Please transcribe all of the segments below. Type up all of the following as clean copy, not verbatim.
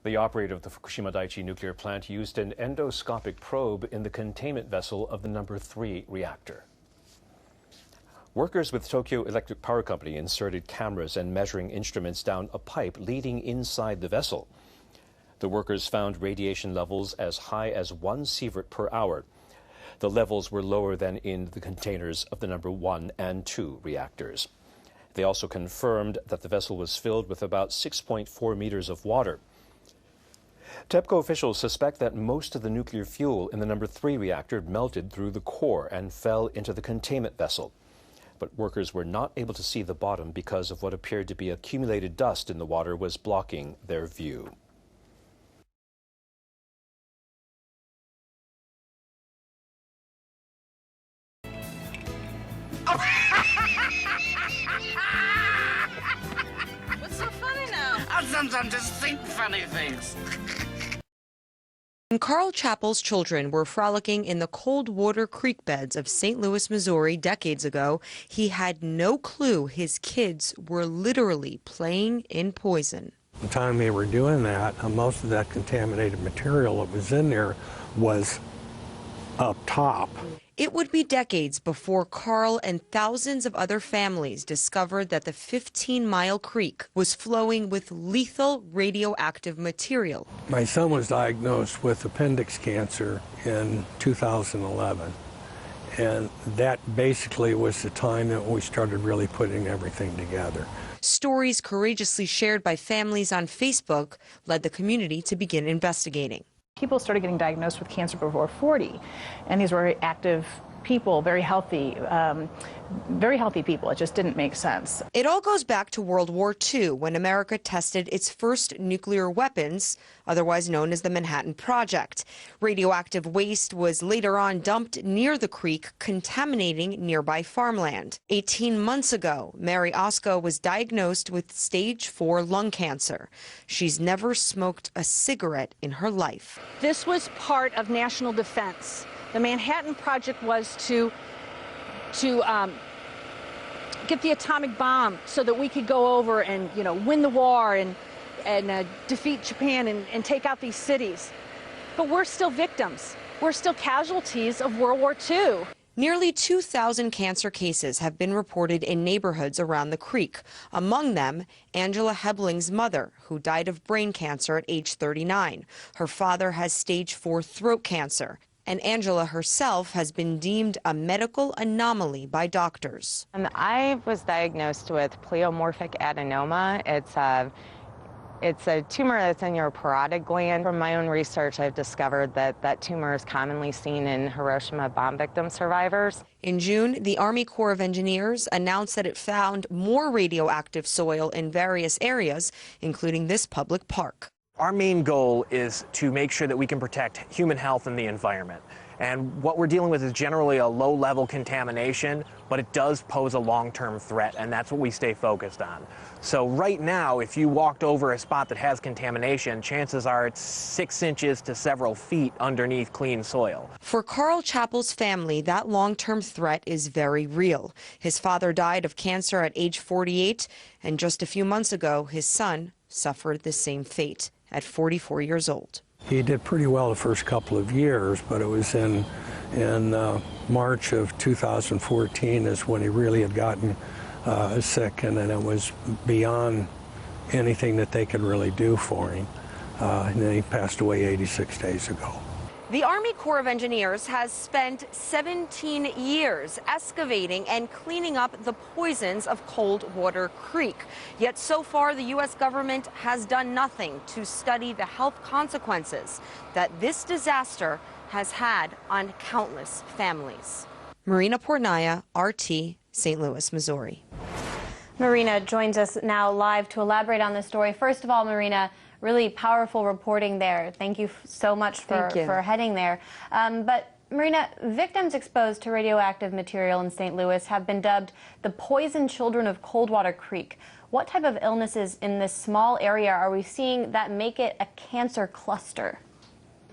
The operator of the Fukushima Daiichi nuclear plant used an endoscopic probe in the containment vessel of the number 3 reactor. Workers with Tokyo Electric Power Company inserted cameras and measuring instruments down a pipe leading inside the vessel. The workers found radiation levels as high as 1 sievert per hour. The levels were lower than in the containers of the number 1 and 2 reactors. They also confirmed that the vessel was filled with about 6.4 meters of water. TEPCO officials suspect that most of the nuclear fuel in the number 3 reactor melted through the core and fell into the containment vessel. But workers were not able to see the bottom because of what appeared to be accumulated dust in the water was blocking their view. What's so funny now? I sometimes just think funny things. When Carl Chappell's children were frolicking in the cold water creek beds of St. Louis, Missouri decades ago, he had no clue his kids were literally playing in poison. The time they were doing that, most of that contaminated material that was in there was up top. It would be decades before Carl and thousands of other families discovered that the 15-mile creek was flowing with lethal radioactive material. My son was diagnosed with appendix cancer in 2011, and that basically was the time that we started really putting everything together. Stories courageously shared by families on Facebook led the community to begin investigating. People started getting diagnosed with cancer before 40, and these were very active people, very healthy people. It just didn't make sense. It all goes back to World War II, when America tested its first nuclear weapons, otherwise known as the Manhattan Project. Radioactive waste was later on dumped near the creek, contaminating nearby farmland. 18 months ago, Mary Osko was diagnosed with stage 4 lung cancer. She's never smoked a cigarette in her life. This was part of national defense. The Manhattan Project was to get the atomic bomb so that we could go over and, win the war and defeat Japan and take out these cities. But we're still victims. We're still casualties of World War II. Nearly 2,000 cancer cases have been reported in neighborhoods around the creek. Among them, Angela Hebling's mother, who died of brain cancer at age 39. Her father has stage 4 throat cancer. And Angela herself has been deemed a medical anomaly by doctors. I was diagnosed with pleomorphic adenoma. It's a tumor that's in your parotid gland. From my own research, I've discovered that tumor is commonly seen in Hiroshima bomb victim survivors. In June, the Army Corps of Engineers announced that it found more radioactive soil in various areas, including this public park. Our main goal is to make sure that we can protect human health and the environment. And what we're dealing with is generally a low-level contamination, but it does pose a long-term threat, and that's what we stay focused on. So right now, if you walked over a spot that has contamination, chances are it's 6 inches to several feet underneath clean soil. For Carl Chappell's family, that long-term threat is very real. His father died of cancer at age 48, and just a few months ago, his son suffered the same fate at 44 years old. He did pretty well the first couple of years, but it was in March of 2014 is when he really had gotten sick, and then it was beyond anything that they could really do for him. And then he passed away 86 days ago. The Army Corps of Engineers has spent 17 years excavating and cleaning up the poisons of Coldwater Creek. Yet so far, the U.S. government has done nothing to study the health consequences that this disaster has had on countless families. Marina Pornaya, RT, St. Louis, Missouri. Marina joins us now live to elaborate on this story. First of all, Marina, really powerful reporting there. Thank you so much for heading there. But Marina, victims exposed to radioactive material in St. Louis have been dubbed the poison children of Coldwater Creek. What type of illnesses in this small area are we seeing that make it a cancer cluster?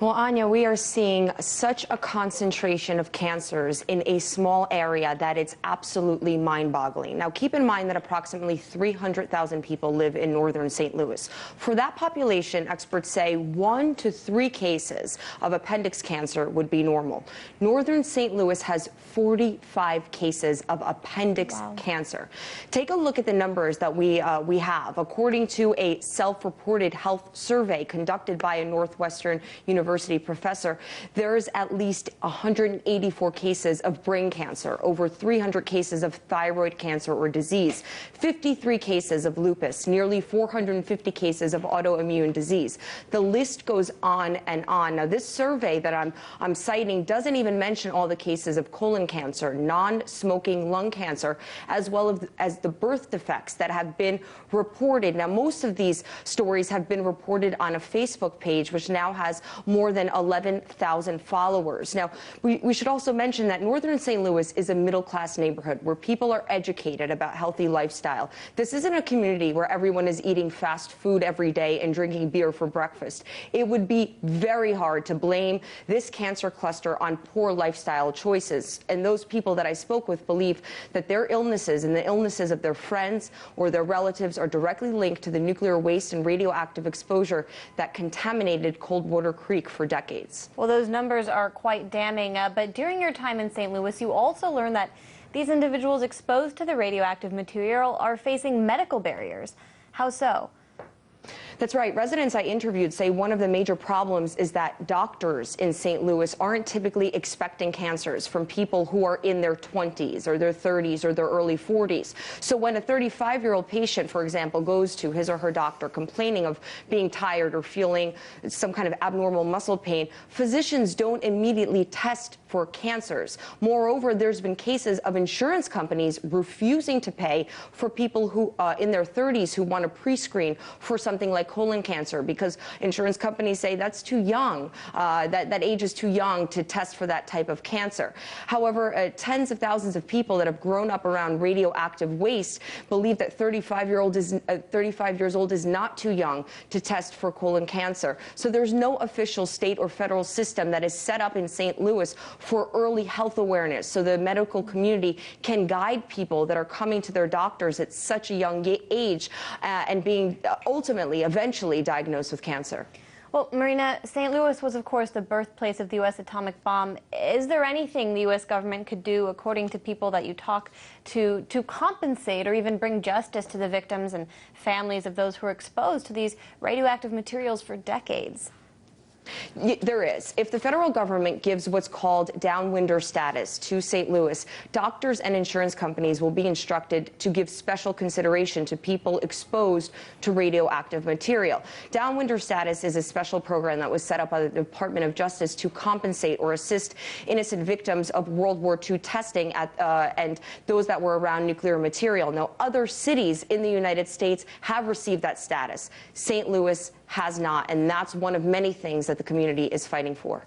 Well, Anya, we are seeing such a concentration of cancers in a small area that it's absolutely mind-boggling. Now, keep in mind that approximately 300,000 people live in northern St. Louis. For that population, experts say 1 to 3 cases of appendix cancer would be normal. Northern St. Louis has 45 cases of appendix cancer. Take a look at the numbers that we have. According to a self-reported health survey conducted by a Northwestern University professor, there's at least 184 cases of brain cancer, over 300 cases of thyroid cancer or disease, 53 cases of lupus, nearly 450 cases of autoimmune disease. The list goes on and on. Now, this survey that I'm citing doesn't even mention all the cases of colon cancer, non-smoking lung cancer, as well as the birth defects that have been reported. Now, most of these stories have been reported on a Facebook page, which now has more than 11,000 followers. Now, we should also mention that northern St. Louis is a middle-class neighborhood where people are educated about healthy lifestyle. This isn't a community where everyone is eating fast food every day and drinking beer for breakfast. It would be very hard to blame this cancer cluster on poor lifestyle choices. And those people that I spoke with believe that their illnesses and the illnesses of their friends or their relatives are directly linked to the nuclear waste and radioactive exposure that contaminated Coldwater Creek for decades. Well, those numbers are quite damning, but during your time in St. Louis, you also learned that these individuals exposed to the radioactive material are facing medical barriers. How so? That's right. Residents I interviewed say one of the major problems is that doctors in St. Louis aren't typically expecting cancers from people who are in their 20s or their 30s or their early 40s. So when a 35-year-old patient, for example, goes to his or her doctor complaining of being tired or feeling some kind of abnormal muscle pain, physicians don't immediately test for cancers. Moreover, there's been cases of insurance companies refusing to pay for people who in their 30s who want to pre-screen for something like colon cancer because insurance companies say that's too young, that age is too young to test for that type of cancer. However, tens of thousands of people that have grown up around radioactive waste believe that 35 years old is not too young to test for colon cancer. So there's no official state or federal system that is set up in St. Louis for early health awareness so the medical community can guide people that are coming to their doctors at such a young age and being ultimately, eventually diagnosed with cancer. Well, Marina, St. Louis was, of course, the birthplace of the U.S. atomic bomb. Is there anything the U.S. government could do, according to people that you talk to compensate or even bring justice to the victims and families of those who were exposed to these radioactive materials for decades? There is. If the federal government gives what's called downwinder status to St. Louis, doctors and insurance companies will be instructed to give special consideration to people exposed to radioactive material. Downwinder status is a special program that was set up by the Department of Justice to compensate or assist innocent victims of World War II testing and those that were around nuclear material. Now, other cities in the United States have received that status. St. Louis has not, and that's one of many things that the community is fighting for.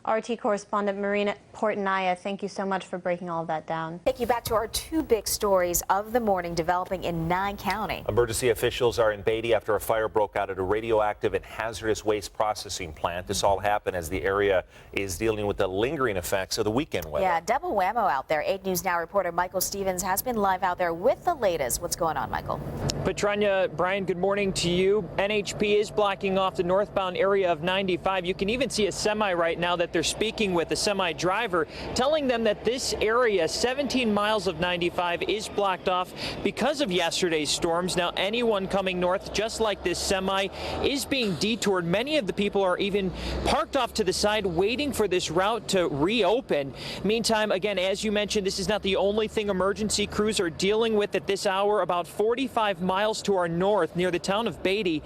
RT correspondent Marina Portnaya, thank you so much for breaking all of that down. Take you back to our two big stories of the morning developing in Nye County. Emergency officials are in Beatty after a fire broke out at a radioactive and hazardous waste processing plant. This all happened as the area is dealing with the lingering effects of the weekend weather. Yeah, double whammo out there. 8 News Now reporter Michael Stevens has been live out there with the latest. What's going on, Michael? Petrania, Brian, good morning to you. NHP is blocking off the northbound area of 95. You can even see a semi right now that they're speaking with, a semi driver, telling them that this area, 17 miles of 95, is blocked off because of yesterday's storms. Now, anyone coming north, just like this semi, is being detoured. Many of the people are even parked off to the side waiting for this route to reopen. Meantime, again, as you mentioned, this is not the only thing emergency crews are dealing with at this hour. About 45 miles to our north, near the town of Beatty,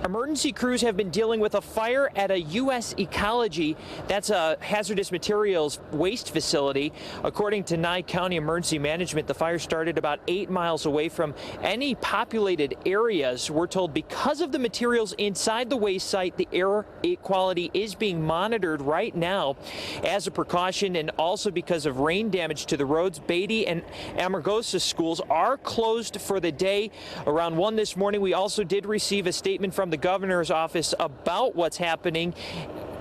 emergency crews have been dealing with a fire at a U.S. Ecology. That's a hazardous materials waste facility. According to Nye County Emergency Management, the fire started about 8 miles away from any populated areas. We're told because of the materials inside the waste site, the air quality is being monitored right now as a precaution, and also because of rain damage to the roads. Beatty and Amargosa schools are closed for the day. Around 1 this morning, we also did receive a statement from the governor's office about what's happening.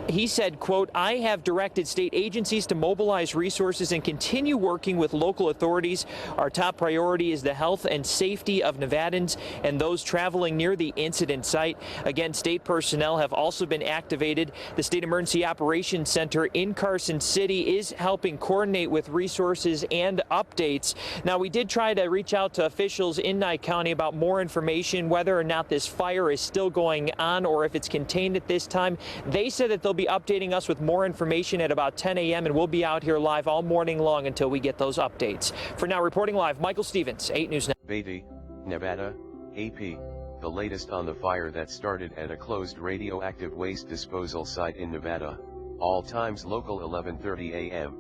He said, quote, "I have directed state agencies to mobilize resources and continue working with local authorities. Our top priority is the health and safety of Nevadans and those traveling near the incident site." Again, state personnel have also been activated. The State Emergency Operations Center in Carson City is helping coordinate with resources and updates. Now, we did try to reach out to officials in Nye County about more information, whether or not this fire is still going on or if it's contained at this time. They said that they'll be updating us with more information at about 10 a.m. and we'll be out here live all morning long until we get those updates. For now, reporting live, Michael Stevens, 8 News Now. Beatty, Nevada, AP. The latest on the fire that started at a closed radioactive waste disposal site in Nevada. All times local 11:30 a.m.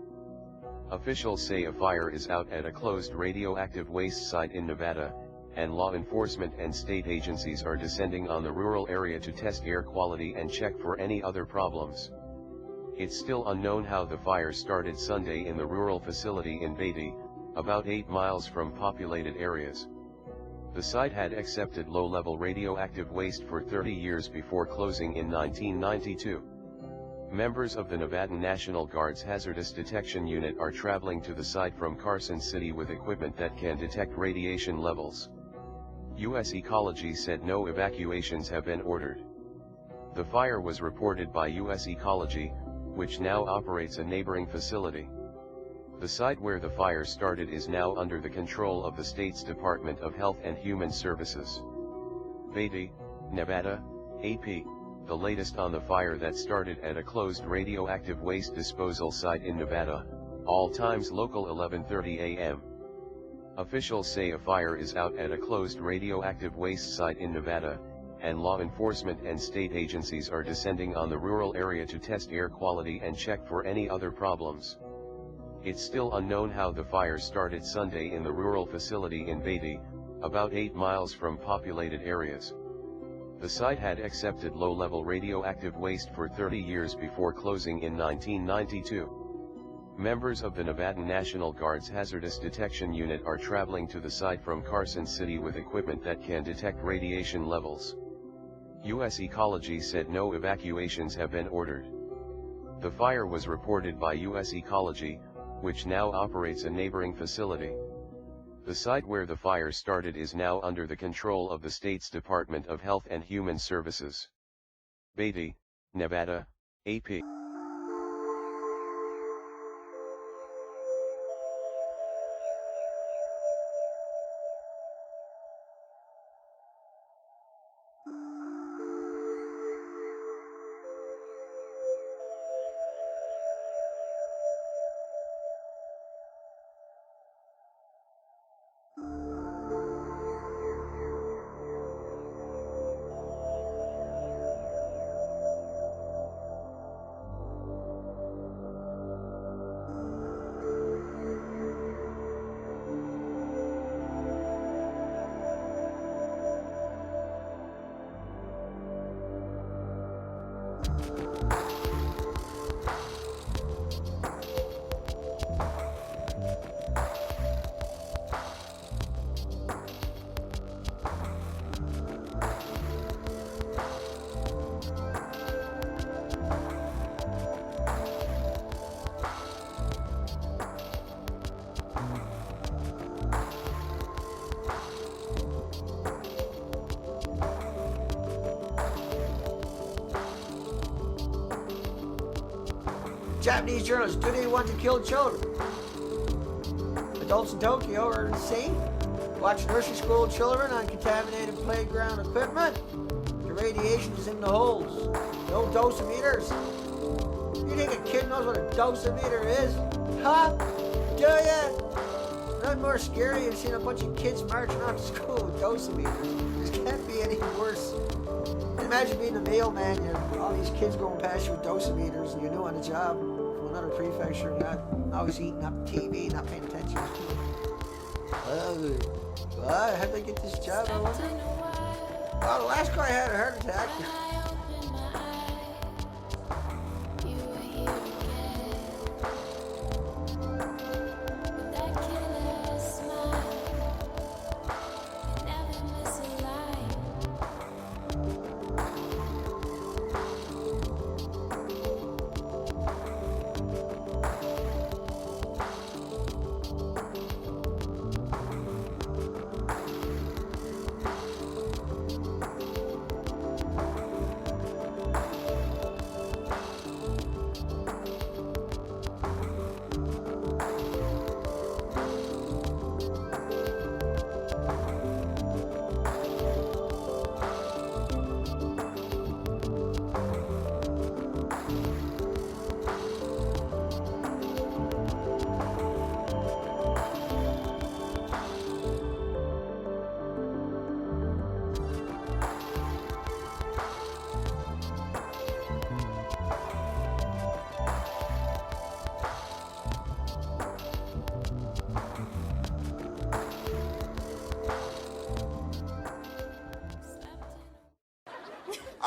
Officials say a fire is out at a closed radioactive waste site in Nevada, and law enforcement and state agencies are descending on the rural area to test air quality and check for any other problems. It's still unknown how the fire started Sunday in the rural facility in Beatty, about 8 miles from populated areas. The site had accepted low-level radioactive waste for 30 years before closing in 1992. Members of the Nevadan National Guard's Hazardous Detection Unit are traveling to the site from Carson City with equipment that can detect radiation levels. U.S. Ecology said no evacuations have been ordered. The fire was reported by U.S. Ecology, which now operates a neighboring facility. The site where the fire started is now under the control of the state's Department of Health and Human Services. Beatty, Nevada, AP. The latest on the fire that started at a closed radioactive waste disposal site in Nevada. All times local 11:30 a.m. Officials say a fire is out at a closed radioactive waste site in Nevada, and law enforcement and state agencies are descending on the rural area to test air quality and check for any other problems. It's still unknown how the fire started Sunday in the rural facility in Beatty, about 8 miles from populated areas. The site had accepted low-level radioactive waste for 30 years before closing in 1992. Members of the Nevadan National Guard's Hazardous Detection Unit are traveling to the site from Carson City with equipment that can detect radiation levels. U.S. Ecology said no evacuations have been ordered. The fire was reported by U.S. Ecology, which now operates a neighboring facility. The site where the fire started is now under the control of the state's Department of Health and Human Services. Beatty, Nevada, AP. Japanese journalists, do they want to kill children? Adults in Tokyo are insane. Watch nursery school children on contaminated playground equipment. The radiation is in the holes. No dosimeters. You think a kid knows what a dosimeter is? Huh? Do ya? Nothing more scary than seeing a bunch of kids marching off to school with dosimeters. This can't be any worse. Imagine being a mailman, you have all these kids going past you with dosimeters and you're new on the job from another prefecture, not always eating up TV, not paying attention. How'd they get this job, I wonder? Well, the last guy had a heart attack.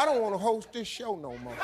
I don't want to host this show no more.